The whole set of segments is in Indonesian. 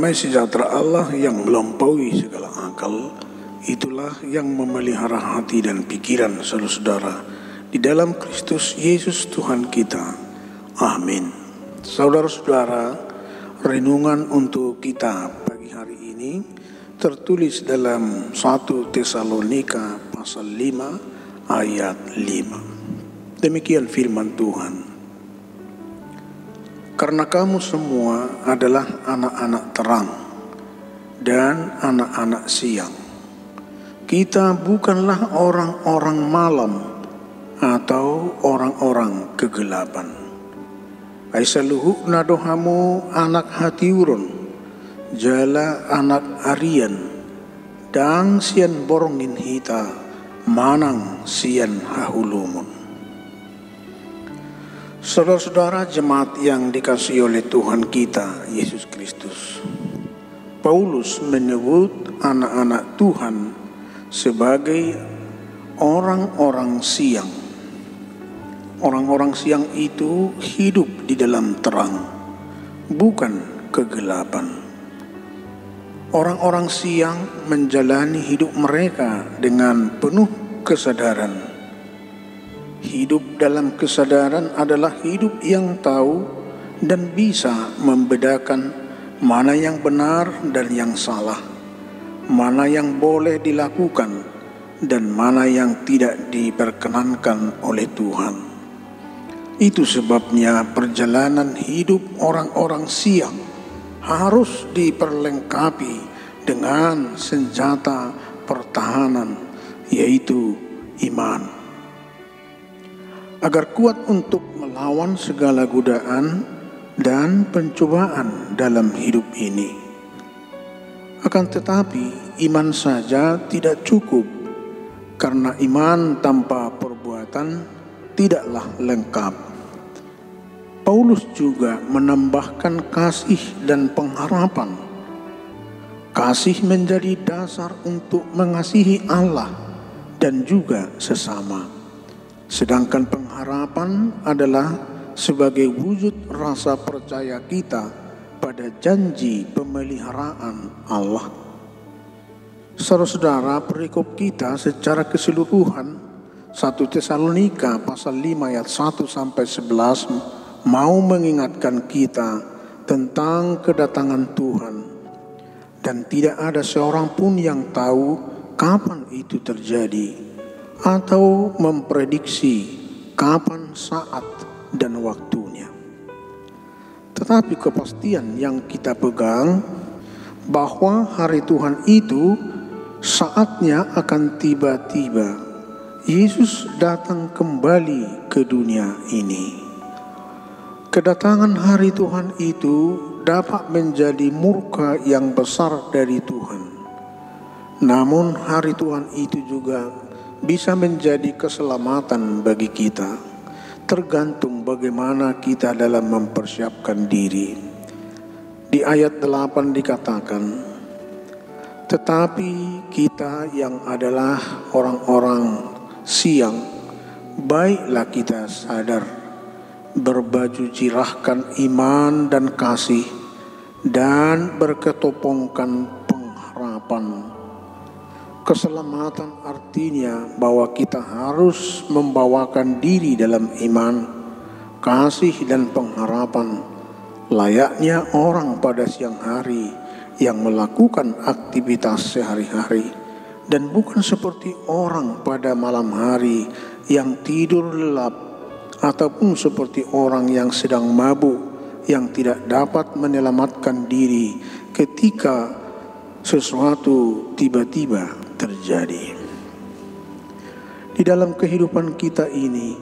Damai sejahtera Allah yang melampaui segala akal, itulah yang memelihara hati dan pikiran saudara-saudara di dalam Kristus Yesus Tuhan kita. Amin. Saudara-saudara, renungan untuk kita pagi hari ini tertulis dalam 1 Tesalonika pasal 5 ayat 5. Demikian firman Tuhan. Karena kamu semua adalah anak-anak terang dan anak-anak siang. Kita bukanlah orang-orang malam atau orang-orang kegelapan. Aisaluhu nadohamu anak hatiurun, jala anak arian, dang sian borongin hita, manang sian hahulumun. Saudara-saudara jemaat yang dikasihi oleh Tuhan kita, Yesus Kristus. Paulus menyebut anak-anak Tuhan sebagai orang-orang siang. Orang-orang siang itu hidup di dalam terang, bukan kegelapan. Orang-orang siang menjalani hidup mereka dengan penuh kesadaran. Hidup dalam kesadaran adalah hidup yang tahu dan bisa membedakan mana yang benar dan yang salah, mana yang boleh dilakukan dan mana yang tidak diperkenankan oleh Tuhan. Itu sebabnya perjalanan hidup orang-orang siang harus diperlengkapi dengan senjata pertahanan, yaitu iman. Agar kuat untuk melawan segala godaan dan pencobaan dalam hidup ini. Akan tetapi iman saja tidak cukup, karena iman tanpa perbuatan tidaklah lengkap. Paulus juga menambahkan kasih dan pengharapan. Kasih menjadi dasar untuk mengasihi Allah dan juga sesama. Sedangkan pengharapan adalah sebagai wujud rasa percaya kita pada janji pemeliharaan Allah. Saudara-saudara, perikop kita secara keseluruhan 1 Tesalonika pasal 5 ayat 1 sampai 11 mau mengingatkan kita tentang kedatangan Tuhan, dan tidak ada seorang pun yang tahu kapan itu terjadi atau memprediksi kapan saat dan waktunya. Tetapi kepastian yang kita pegang bahwa hari Tuhan itu saatnya akan tiba-tiba. Yesus datang kembali ke dunia ini. Kedatangan hari Tuhan itu dapat menjadi murka yang besar dari Tuhan. Namun hari Tuhan itu juga bisa menjadi keselamatan bagi kita, tergantung bagaimana kita dalam mempersiapkan diri. Di ayat 8 dikatakan, tetapi kita yang adalah orang-orang siang, baiklah kita sadar, berbaju jirahkan iman dan kasih, dan berketopongkan pengharapan. Keselamatan artinya bahwa kita harus membawakan diri dalam iman, kasih dan pengharapan, layaknya orang pada siang hari yang melakukan aktivitas sehari-hari, dan bukan seperti orang pada malam hari yang tidur lelap, ataupun seperti orang yang sedang mabuk yang tidak dapat menyelamatkan diri ketika sesuatu tiba-tiba terjadi. Di dalam kehidupan kita ini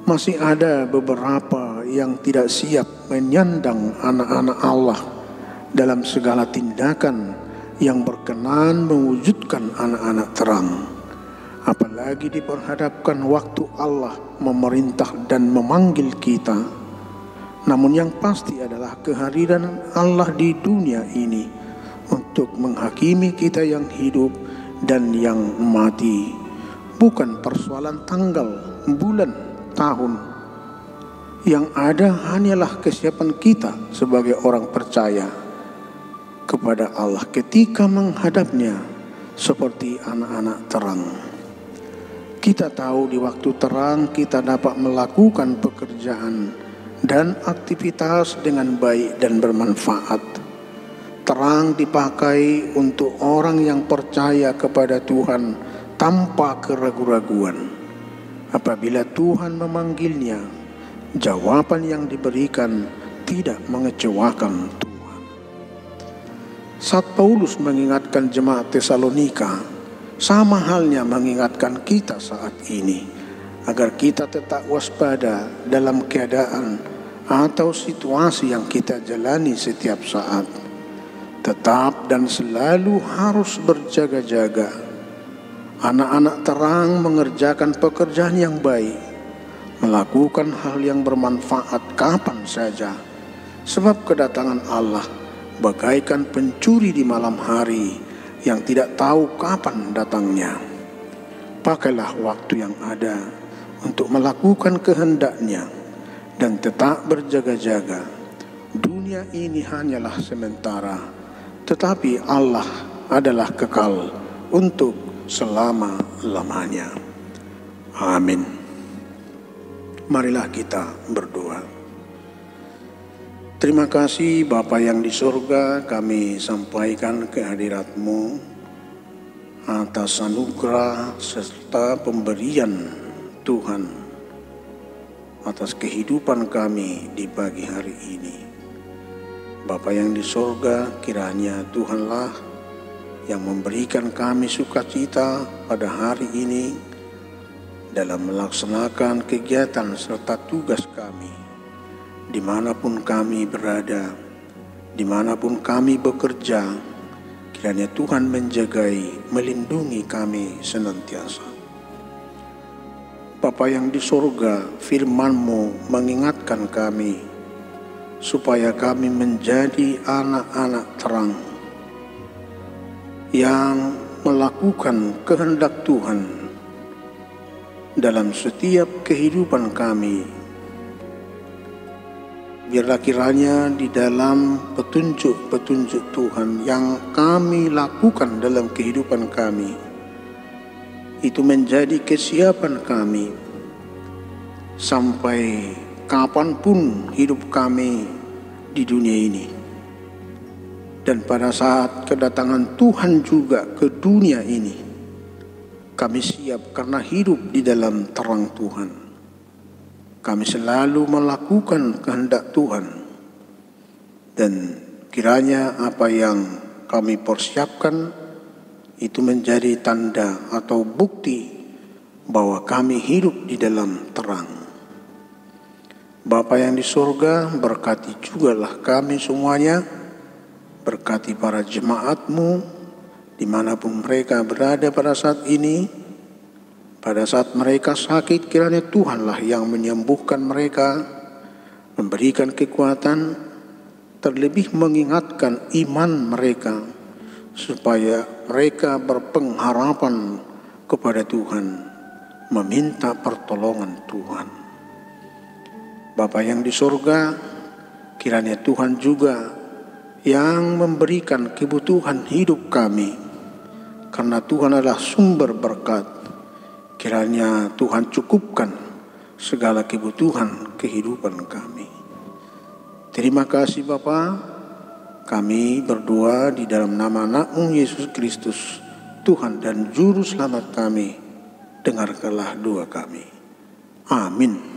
masih ada beberapa yang tidak siap menyandang anak-anak Allah dalam segala tindakan yang berkenan mewujudkan anak-anak terang. Apalagi diperhadapkan waktu Allah memerintah dan memanggil kita. Namun yang pasti adalah kehadiran Allah di dunia ini untuk menghakimi kita yang hidup dan yang mati. Bukan persoalan tanggal, bulan, tahun. Yang ada hanyalah kesiapan kita sebagai orang percaya. kepada Allah ketika menghadapnya seperti anak-anak terang. Kita tahu di waktu terang kita dapat melakukan pekerjaan dan aktivitas dengan baik dan bermanfaat. Terang dipakai untuk orang yang percaya kepada Tuhan tanpa keraguan-raguan. Apabila Tuhan memanggilnya, jawaban yang diberikan tidak mengecewakan Tuhan. Saat Paulus mengingatkan jemaat Tesalonika, sama halnya mengingatkan kita saat ini, agar kita tetap waspada dalam keadaan atau situasi yang kita jalani setiap saat. Tetap dan selalu harus berjaga-jaga. Anak-anak terang mengerjakan pekerjaan yang baik, melakukan hal yang bermanfaat kapan saja, sebab kedatangan Allah bagaikan pencuri di malam hari yang tidak tahu kapan datangnya. Pakailah waktu yang ada untuk melakukan kehendak-Nya dan tetap berjaga-jaga. Dunia ini hanyalah sementara, tetapi Allah adalah kekal untuk selama-lamanya. Amin. Marilah kita berdoa. Terima kasih Bapa yang di surga, kami sampaikan kehadirat-Mu atas anugerah serta pemberian Tuhan atas kehidupan kami di pagi hari ini. Bapa yang di surga, kiranya Tuhanlah yang memberikan kami sukacita pada hari ini dalam melaksanakan kegiatan serta tugas kami, dimanapun kami berada, dimanapun kami bekerja. Kiranya Tuhan menjagai, melindungi kami senantiasa. Bapa yang di surga, firman-Mu mengingatkan kami supaya kami menjadi anak-anak terang yang melakukan kehendak Tuhan dalam setiap kehidupan kami. Biarlah kiranya di dalam petunjuk-petunjuk Tuhan yang kami lakukan dalam kehidupan kami, itu menjadi kesiapan kami sampai kapanpun hidup kami di dunia ini. Dan pada saat kedatangan Tuhan juga ke dunia ini, kami siap karena hidup di dalam terang Tuhan. Kami selalu melakukan kehendak Tuhan. Dan kiranya apa yang kami persiapkan itu menjadi tanda atau bukti bahwa kami hidup di dalam terang. Bapa yang di surga, berkati jugalah kami semuanya. Berkati para jemaat-Mu dimanapun mereka berada pada saat ini. Pada saat mereka sakit, kiranya Tuhanlah yang menyembuhkan mereka, memberikan kekuatan, terlebih mengingatkan iman mereka, supaya mereka berpengharapan kepada Tuhan, meminta pertolongan Tuhan. Bapa yang di surga, kiranya Tuhan juga yang memberikan kebutuhan hidup kami, karena Tuhan adalah sumber berkat. Kiranya Tuhan cukupkan segala kebutuhan kehidupan kami. Terima kasih Bapa. Kami berdoa di dalam nama anak-Mu Yesus Kristus, Tuhan dan Juru Selamat kami. Dengarkanlah doa kami. Amin.